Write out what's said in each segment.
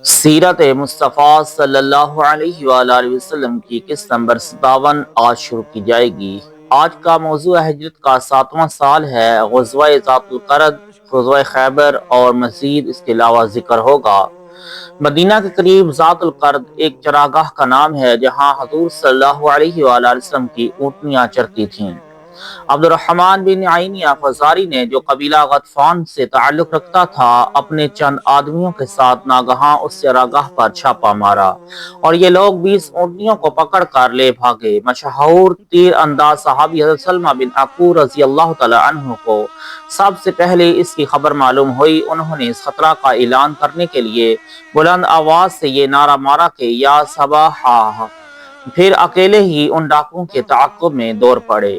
سیرت مصطفیٰ صلی اللہ علیہ وآلہ وسلم کی قسط نمبر 57 آج شروع کی جائے گی۔ آج کا موضوع ہجرت کا 7واں سال ہے۔ غزوہ ذات القرد، غزوہ خیبر اور مزید اس کے علاوہ ذکر ہوگا۔ مدینہ کے قریب ذات القرد ایک چراگاہ کا نام ہے جہاں حضور صلی اللہ علیہ وآلہ وسلم کی اونٹنیاں چرتی تھیں۔ عبد الرحمن بن عینیہ فزاری نے، جو قبیلہ غطفان سے تعلق رکھتا تھا، اپنے چند آدمیوں کے ساتھ ناگہاں اس چراگاہ پر چھاپا مارا اور یہ لوگ 20 اونٹنیوں کو پکڑ کر لے بھاگے۔ مشہور تیر انداز صحابی حضرت سلمہ بن عقور رضی اللہ تعالی عنہ کو سب سے پہلے اس کی خبر معلوم ہوئی۔ انہوں نے اس خطرہ کا اعلان کرنے کے لیے بلند آواز سے یہ نعرہ مارا کہ یا صباحا، پھر اکیلے ہی ان ڈاکوؤں کے تعاقب میں دوڑ پڑے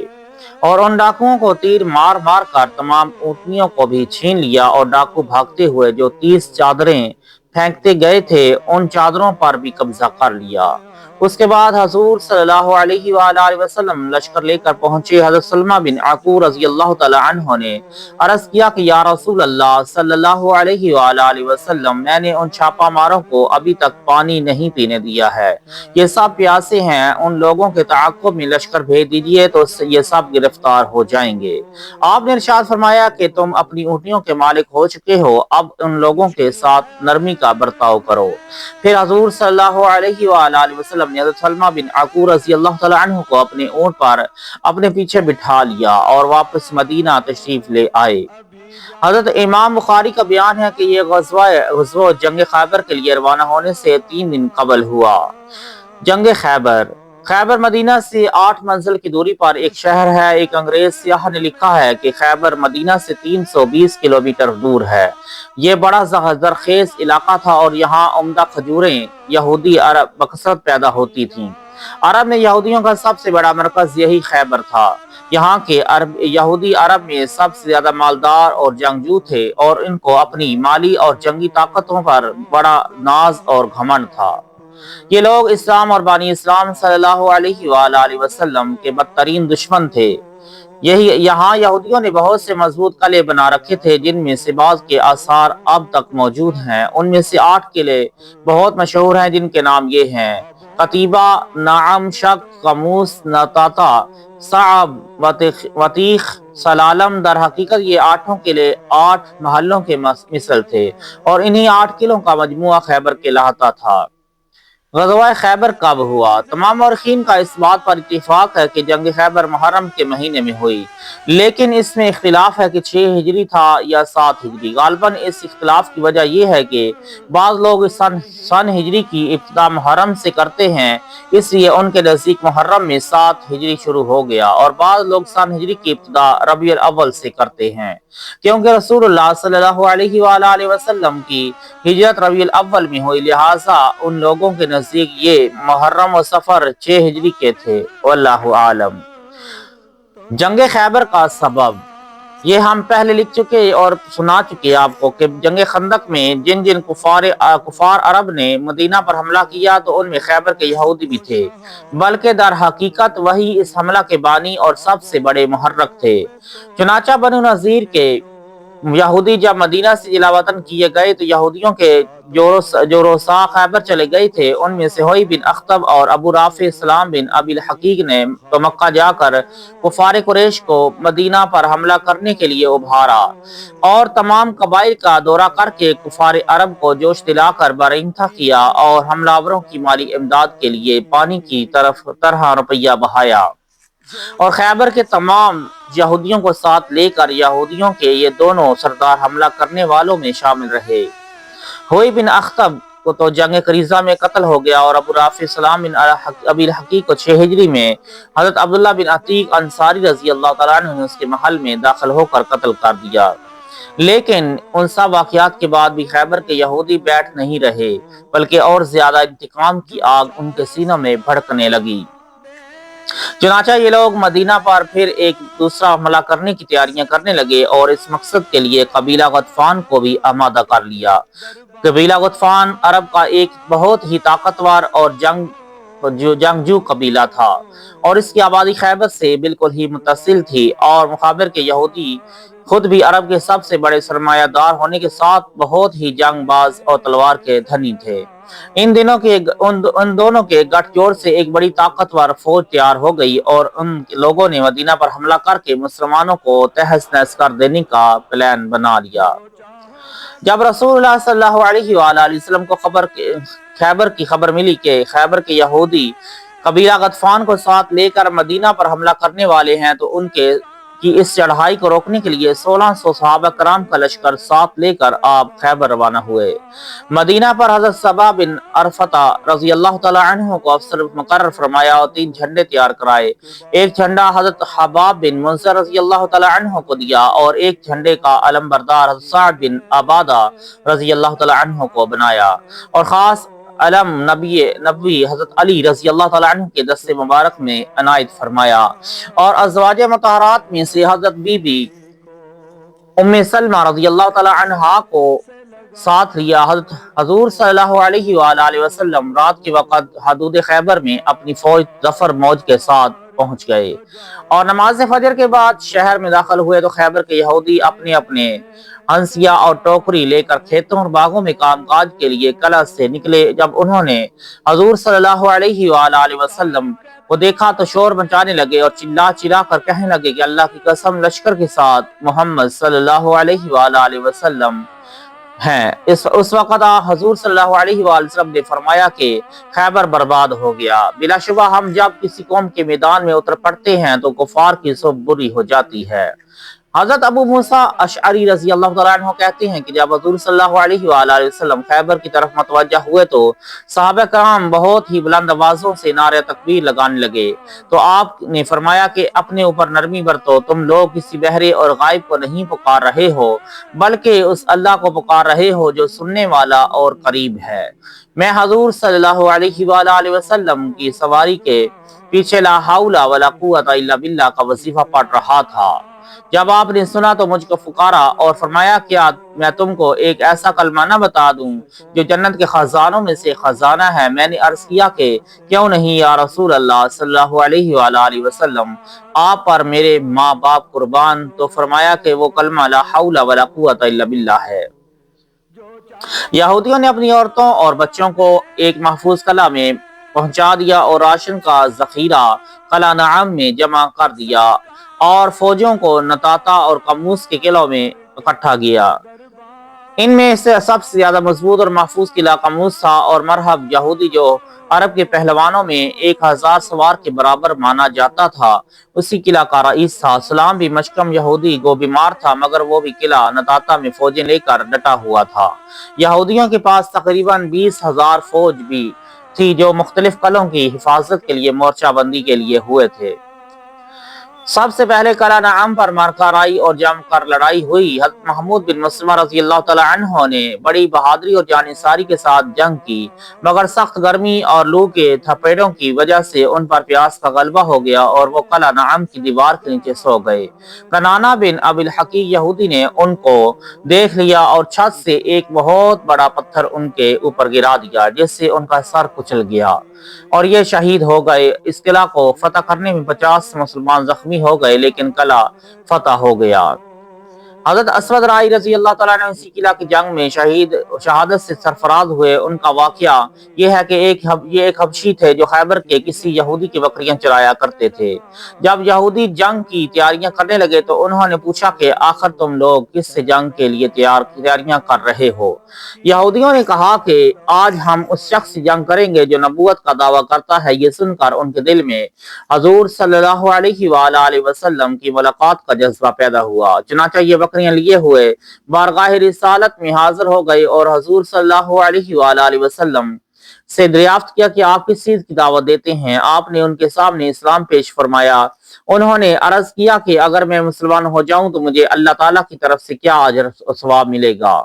اور ان ڈاکوؤں کو تیر مار مار کر تمام اونٹنیوں کو بھی چھین لیا، اور ڈاکو بھاگتے ہوئے جو 30 چادریں پھینکتے گئے تھے ان چادروں پر بھی قبضہ کر لیا۔ اس کے بعد حضور صلی اللہ علیہ وآلہ وسلم لشکر لے کر پہنچے۔ حضرت سلمہ بن عقور رضی اللہ تعالی عنہ نے عرض کیا کہ یا رسول اللہ صلی اللہ علیہ وآلہ وسلم، میں نے ان چھاپا ماروں کو ابھی تک پانی نہیں پینے دیا ہے، یہ سب پیاسے ہیں، ان لوگوں کے تعاقب میں لشکر بھیج دیجیے تو یہ سب گرفتار ہو جائیں گے۔ آپ نے ارشاد فرمایا کہ تم اپنی اونٹنیوں کے مالک ہو چکے ہو، اب ان لوگوں کے ساتھ نرمی کا برتاؤ کرو۔ پھر حضور صلی اللہ علیہ وآلہ وسلم نے حضرت سلمہ بن عقور رضی اللہ تعالی عنہ کو اپنے اونٹ پر اپنے پیچھے بٹھا لیا اور واپس مدینہ تشریف لے آئے۔ حضرت امام بخاری کا بیان ہے کہ یہ غزوہ جنگ خیبر کے لیے روانہ ہونے سے 3 دن قبل ہوا۔ جنگ خیبر مدینہ سے 8 منزل کی دوری پر ایک شہر ہے۔ ایک انگریز سیاح نے لکھا ہے کہ خیبر مدینہ سے 320 کلومیٹر دور ہے۔ یہ بڑا زرخیز علاقہ تھا اور یہاں عمدہ کھجوریں یہودی عرب بکثرت پیدا ہوتی تھیں۔ عرب میں یہودیوں کا سب سے بڑا مرکز یہی خیبر تھا۔ یہاں کے یہودی عرب میں سب سے زیادہ مالدار اور جنگجو تھے اور ان کو اپنی مالی اور جنگی طاقتوں پر بڑا ناز اور گھمنڈ تھا۔ یہ لوگ اسلام اور بانی اسلام صلی اللہ علیہ وآلہ وسلم کے بدترین دشمن تھے۔ یہاں یہودیوں نے بہت سے مضبوط قلعے بنا رکھے تھے جن میں سے بعض کے آثار اب تک موجود ہیں۔ ان میں سے 8 قلعے بہت مشہور ہیں جن کے نام یہ ہیں: قتیبہ، نعم، شک، قموس، نطاطا، صعب، وطیخ، سلالم۔ در حقیقت یہ 8 قلعے 8 محلوں کے مثل تھے اور انہی 8 قلعوں کا مجموعہ خیبر کہلاتا تھا۔ غزوہ خیبر کب ہوا؟ تمام مورخین کا اس بات پر اتفاق ہے کہ جنگ خیبر محرم کے مہینے میں ہوئی، لیکن اس میں اختلاف ہے کہ 6 ہجری تھا یا 7 ہجری۔ غالباً اس اختلاف کی وجہ یہ ہے کہ بعض لوگ سن ہجری کی ابتدا محرم سے کرتے ہیں، اس لیے ان کے نزدیک محرم میں 7 ہجری شروع ہو گیا، اور بعض لوگ سن ہجری کی ابتدا ربیع الاول سے کرتے ہیں، کیونکہ رسول اللہ صلی اللہ علیہ وآلہ وسلم کی ہجرت ربیع الاول میں ہوئی، لہٰذا ان لوگوں کے نزدیک یہ محرم و صفر 6 ہجری کے تھے۔ واللہ عالم۔ جنگ خیبر کا سبب یہ ہم پہلے لکھ چکے اور سنا چکے آپ کو کہ جنگ خندق میں جن کفار عرب نے مدینہ پر حملہ کیا تو ان میں خیبر کے یہودی بھی تھے، بلکہ در حقیقت وہی اس حملہ کے بانی اور سب سے بڑے محرک تھے۔ چنانچہ بنو نذیر کے یہودی جب مدینہ سے جلا وطن کیے گئے تو یہودیوں کے جو روسا خیبر چلے گئے تھے ان میں سے ہوئی بن اخطب اور ابو رافع سلام بن ابی الحقیق نے مکہ جا کر کفار قریش کو مدینہ پر حملہ کرنے کے لیے ابھارا اور تمام قبائل کا دورہ کر کے کفار عرب کو جوش دلا کر برہنہ کیا اور حملہ آوروں کی مالی امداد کے لیے پانی کی طرح روپیہ بہایا، اور خیبر کے تمام یہودیوں کو ساتھ لے کر یہودیوں کے یہ دونوں سردار حملہ کرنے والوں میں شامل رہے۔ ہوئی بن اخطب کو تو جنگ قریظہ میں قتل ہو گیا، اور ابو رافع سلام بن ابی الحقیق کو 6 ہجری میں حضرت عبداللہ بن عتیق انصاری رضی اللہ تعالیٰ عنہ نے اس کے محل میں داخل ہو کر قتل کر دیا۔ لیکن ان سب واقعات کے بعد بھی خیبر کے یہودی بیٹھ نہیں رہے، بلکہ اور زیادہ انتقام کی آگ ان کے سینوں میں بھڑکنے لگی۔ چنانچہ یہ لوگ مدینہ پر پھر ایک دوسرا حملہ کرنے کی تیاریاں کرنے لگے اور اس مقصد کے لیے قبیلہ غطفان کو بھی آمادہ کر لیا۔ قبیلہ غطفان عرب کا ایک بہت ہی طاقتور اور جنگجو قبیلہ تھا، اور اس کی آبادی خیبر سے بالکل ہی متصل تھی، اور مخابر کے یہودی خود بھی عرب کے سب سے بڑے سرمایہ دار ہونے کے ساتھ بہت ہی جنگ باز اور تلوار کے دھنی تھے۔ ان دونوں کے گٹھ جوڑ سے ایک بڑی طاقتور فوج تیار ہو گئی اور ان لوگوں نے مدینہ پر حملہ کر کے مسلمانوں کو تہس نہس کر دینے کا پلان بنا لیا۔ جب رسول اللہ صلی اللہ علیہ وآلہ وسلم کو خیبر کی خبر ملی کہ خیبر کے یہودی قبیلہ غطفان کو ساتھ لے کر مدینہ پر حملہ کرنے والے ہیں تو ان کی اس چڑھائی کو روکنے کے لیے 1600 صحابہ کرام کا لشکر ساتھ لے کر آپ خیبر روانہ ہوئے۔ مدینہ پر حضرت صبا بن عرفہ رضی اللہ تعالیٰ عنہ کو افسر مقرر فرمایا اور 3 جھنڈے تیار کرائے۔ ایک جھنڈا حضرت حباب بن منذر رضی اللہ تعالیٰ عنہ کو دیا اور ایک جھنڈے کا علم بردار حضرت سعد بن عبادہ رضی اللہ تعالیٰ عنہ کو بنایا اور خاص علم نبوی حضرت علی رضی اللہ تعالیٰ عنہ کے دست مبارک میں عنایت فرمایا اور ازواج مطہرات میں سے حضرت بی بی ام سلمہ رضی اللہ تعالیٰ عنہا کو ساتھ لیا۔ حضور صلی اللہ علیہ وآلہ وسلم رات کے وقت حدود خیبر میں اپنی فوج ظفر موج کے ساتھ پہنچ گئے اور نماز فجر کے بعد شہر میں داخل ہوئے تو خیبر کے یہودی اپنے اپنے ہنسیا اور ٹوکری لے کر کھیتوں اور باغوں میں کام کاج کے لیے قلعہ سے نکلے۔ جب انہوں نے حضور صلی اللہ علیہ وآلہ وسلم کو دیکھا تو شور مچانے لگے اور چلا چلا کر کہنے لگے کہ اللہ کی قسم لشکر کے ساتھ محمد صلی اللہ علیہ وآلہ وسلم ہیں۔ اس وقت حضور صلی اللہ علیہ وآلہ وسلم نے فرمایا کہ خیبر برباد ہو گیا۔ بلا شبہ ہم جب کسی قوم کے میدان میں اتر پڑتے ہیں تو کفار کی صحبت بری ہو جاتی ہے۔ حضرت ابو موسیٰ اشعری رضی اللہ تعالیٰ عنہ کہتے ہیں کہ جب حضور صلی اللہ علیہ وآلہ وسلم خیبر کی طرف متوجہ ہوئے تو صحابہ کرام بہت ہی بلند آوازوں سے نعرہ تکبیر لگانے لگے تو آپ نے فرمایا کہ اپنے اوپر نرمی برتو، تم لوگ کسی بہرے اور غائب کو نہیں پکار رہے ہو بلکہ اس اللہ کو پکار رہے ہو جو سننے والا اور قریب ہے۔ میں حضور صلی اللہ علیہ وآلہ وسلم کی سواری کے پیچھے لا حول ولا قوت الا باللہ کا وظیفہ پڑھ رہا تھا۔ جب آپ نے سنا تو مجھ کو پکارا اور فرمایا کیا میں تم کو ایک ایسا کلمہ نہ بتا دوں جو جنت کے خزانوں میں سے خزانہ ہے؟ میں نے عرض کیا کہ کیوں نہیں یا رسول اللہ صلی اللہ علیہ وآلہ وسلم، آپ پر میرے ماں باپ قربان۔ تو فرمایا کہ وہ کلمہ لا حول ولا قوت الا باللہ ہے۔ یہودیوں نے اپنی عورتوں اور بچوں کو ایک محفوظ قلعہ میں پہنچا دیا اور راشن کا ذخیرہ قلعہ نعم میں جمع کر دیا اور فوجوں کو نتاتا اور قموس کے قلعوں میں اکٹھا کیا۔ ان میں سے سب سے زیادہ مضبوط اور محفوظ قلعہ قموس تھا اور مرہب یہودی جو عرب کے پہلوانوں میں 1000 سوار کے برابر مانا جاتا تھا اسی قلعہ کا رئیس تھا۔ سلام بھی مشکم یہودی گو بیمار تھا مگر وہ بھی قلعہ نتاتا میں فوجیں لے کر ڈٹا ہوا تھا۔ یہودیوں کے پاس تقریباً 20,000 فوج بھی تھی جو مختلف قلعوں کی حفاظت کے لیے مورچہ بندی کے لیے ہوئے تھے۔ سب سے پہلے قلعہ نعم پر مارکہ رائی اور جم کر لڑائی ہوئی۔ حضرت محمود بن مسلمہ رضی اللہ تعالیٰ عنہ نے بڑی بہادری اور جانثاری کے ساتھ جنگ کی مگر سخت گرمی اور لو کے تھپیڑوں کی وجہ سے ان پر پیاس کا غلبہ ہو گیا اور وہ قلعہ نعم کی دیوار کے نیچے سو گئے۔ کنانہ بن ابی الحقیق یہودی نے ان کو دیکھ لیا اور چھت سے ایک بہت بڑا پتھر ان کے اوپر گرا دیا جس سے ان کا سر کچل گیا اور یہ شہید ہو گئے۔ اس قلعہ کو فتح کرنے میں 50 مسلمان زخمی ہو گئے لیکن قلعہ فتح ہو گیا۔ حضرت اسود رائی رضی اللہ تعالیٰ نے اسی قلعہ کی جنگ میں شہادت سے سرفراز ہوئے۔ ان کا واقعہ یہ ہے کہ یہ ایک حبشی تھے جو خیبر کے کسی یہودی کی بکریاں چرایا کرتے تھے۔ جب یہودی جنگ کی تیاریاں کرنے لگے تو انہوں نے پوچھا کہ آخر تم لوگ کس سے جنگ کے لیے تیاریاں کر رہے ہو؟ یہودیوں نے کہا کہ آج ہم اس شخص سے جنگ کریں گے جو نبوت کا دعویٰ کرتا ہے۔ یہ سن کر ان کے دل میں حضور صلی اللہ علیہ وآلہ وسلم کی ملاقات کا جذبہ پیدا ہوا، چنانچہ یہ بکریاں لیے ہوئے بارگاہ رسالت میں حاضر ہو گئے اور حضور صلی اللہ علیہ وآلہ وسلم سے دریافت کیا کہ آپ کس چیز کی دعوت دیتے ہیں؟ آپ نے ان کے سامنے اسلام پیش فرمایا۔ انہوں نے عرض کیا کہ اگر میں مسلمان ہو جاؤں تو مجھے اللہ تعالیٰ کی طرف سے کیا اجر و ثواب ملے گا؟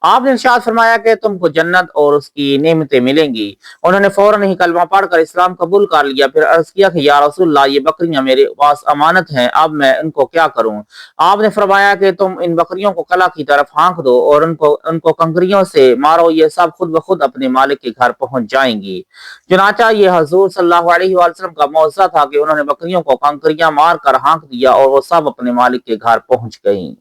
آپ نے ارشاد فرمایا کہ تم کو جنت اور اس کی نعمتیں ملیں گی۔ انہوں نے فوراً ہی کلمہ پڑھ کر اسلام قبول کر لیا۔ پھر عرض کیا کہ یا رسول اللہ، یہ بکریاں میرے پاس امانت ہیں، اب میں ان کو کیا کروں؟ آپ نے فرمایا کہ تم ان بکریوں کو قلعہ کی طرف ہانک دو اور ان کو کنکریوں سے مارو، یہ سب خود بخود اپنے مالک کے گھر پہنچ جائیں گی۔ چنانچہ یہ حضور صلی اللہ علیہ وسلم کا معجزہ تھا کہ انہوں نے بکریوں کو کنکریاں مار کر ہانک دیا اور وہ سب اپنے مالک کے گھر پہنچ گئیں۔